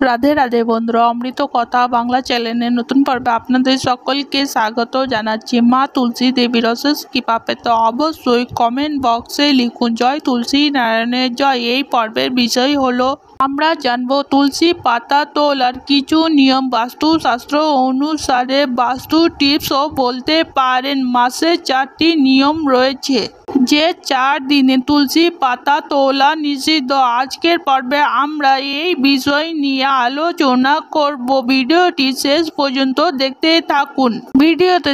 রাধে রাধে বন্ধুরা, অমৃত কথা বাংলা চ্যানেলের নতুন পর্বে আপনাদের সকলকে স্বাগত জানাচ্ছি। মা তুলসী দেবীর অশেষ কৃপা পেতে অবশ্যই কমেন্ট বক্সে লিখুন জয় তুলসী নারায়ণের জয়। এই পর্বের বিষয় হলো আমরা জানবো তুলসী পাতা তোলার কিছু নিয়ম। বাস্তুশাস্ত্র অনুসারে বাস্তু টিপসও বলতে পারেন। মাসে 4টি নিয়ম রয়েছে যে 4 দিনে তুলসী পাতা তোলা নিষিদ্ধ। আজকের পর্বে আমরা এই বিষয় নিয়ে আলোচনা করব। ভিডিওটি শেষ পর্যন্ত দেখতে থাকুন। ভিডিওতে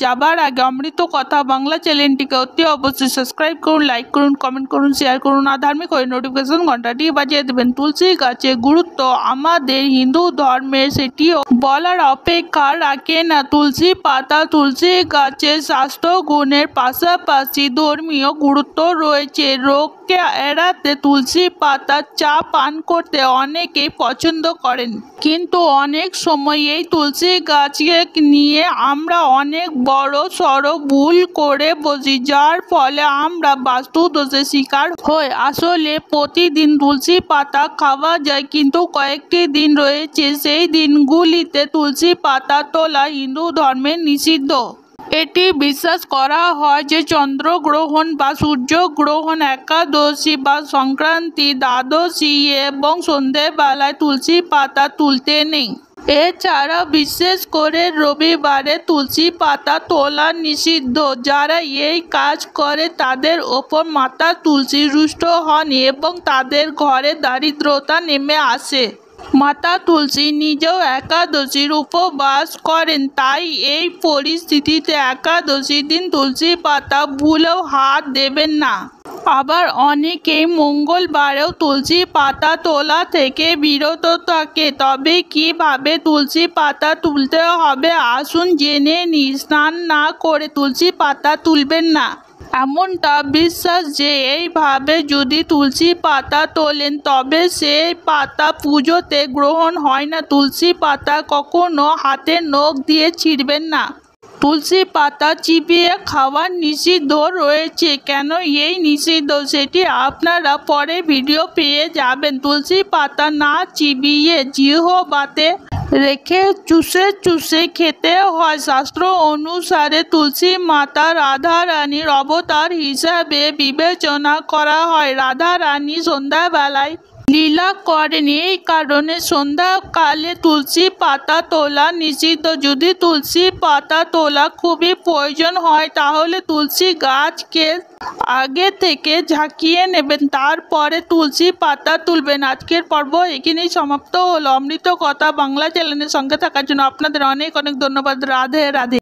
যাবার আগে অমৃত কথা বাংলা চ্যানেলটিকে অতি অবশ্যই সাবস্ক্রাইব করুন, লাইক করুন, কমেন্ট করুন, শেয়ার করুন আর ধার্মিক হয়ে নোটিফিকেশন ঘন্টাটি বাজিয়ে দেবেন। তুলসী গাছের গুরুত্ব আমাদের হিন্দু ধর্মে সেটিও বলার অপেক্ষা রাখে না। তুলসী পাতা তুলসী গাছের স্বাস্থ্য গুণের পাশাপাশি ধর্মীয় গুরুত্ব রয়েছে। রোগকে এড়াতে তুলসী পাতা চা পান করতে অনেকেই পছন্দ করেন, কিন্তু অনেক সময় এই তুলসী গাছকে নিয়ে আমরা অনেক বড় সড়ো ভুল করে বসি, যার ফলে আমরা বাস্তু দোষের শিকার হই। আসলে প্রতিদিন তুলসী পাতা খাওয়া যায়, কিন্তু কয়েকটি দিন রয়েছে সেই দিনগুলিতে তুলসী পাতা তোলা হিন্দু ধর্মে নিষিদ্ধ। এটি বিশ্বাস করা হয় যে চন্দ্রগ্রহণ বা সূর্যগ্রহণ, একাদশী বা সংক্রান্তি, দ্বাদশী এবং সন্ধেবেলায় তুলসী পাতা তুলতে নেই। এছাড়া বিশেষ করে রবিবারে তুলসী পাতা তোলা নিষিদ্ধ। যারা এই কাজ করে তাদের ওপর মাতা তুলসী রুষ্ট হন এবং তাদের ঘরে দারিদ্রতা নেমে আসে। মাতা তুলসী নিজেও একাদশীর উপবাস করেন, তাই এই পরিস্থিতিতে একাদশীর দিন তুলসী পাতা ভুলেও হাত দেবেন না। আবার অনেকেই মঙ্গলবারেও তুলসী পাতা তোলা থেকে বিরত থাকে। তবে কিভাবে তুলসী পাতা তুলতে হবে আসুন জেনে নিই। স্নান না করে তুলসী পাতা তুলবেন না, এমনটা বিশ্বাস যে এইভাবে যদি তুলসী পাতা তোলেন তবে সেই পাতা পুজোতে গ্রহণ হয় না। তুলসী পাতা কখনো হাতের নখ দিয়ে ছিঁড়বেন না। তুলসী পাতা চিবিয়ে খাওয়ার নিষিদ্ধ রয়েছে। কেন এই নিষিদ্ধ সেটি আপনারা পরে ভিডিও পেয়ে যাবেন। তুলসী পাতা না চিবিয়ে জিহ্বাতে রেখে চুষে চুষে খেতে হয়। শাস্ত্র অনুসারে তুলসী মাতা রাধা রানীর অবতার হিসাবে বিবেচনা করা হয়। রাধা রানী সন্ধ্যাবেলায় লীলা করেন, এই কারণে সন্ধ্যাকালে তুলসী পাতা তোলা নিষিদ্ধ। যদি তুলসী পাতা তোলা খুবই প্রয়োজন হয় তাহলে তুলসী গাছকে আগে থেকে ঝাঁকিয়ে নেবেন, তারপরে তুলসী পাতা তুলবেন। আজকের পর্ব এখানেই সমাপ্ত হলো। অমৃত কথা বাংলা চ্যানেলের সঙ্গে থাকার জন্য আপনাদের অনেক অনেক ধন্যবাদ। রাধে রাধে।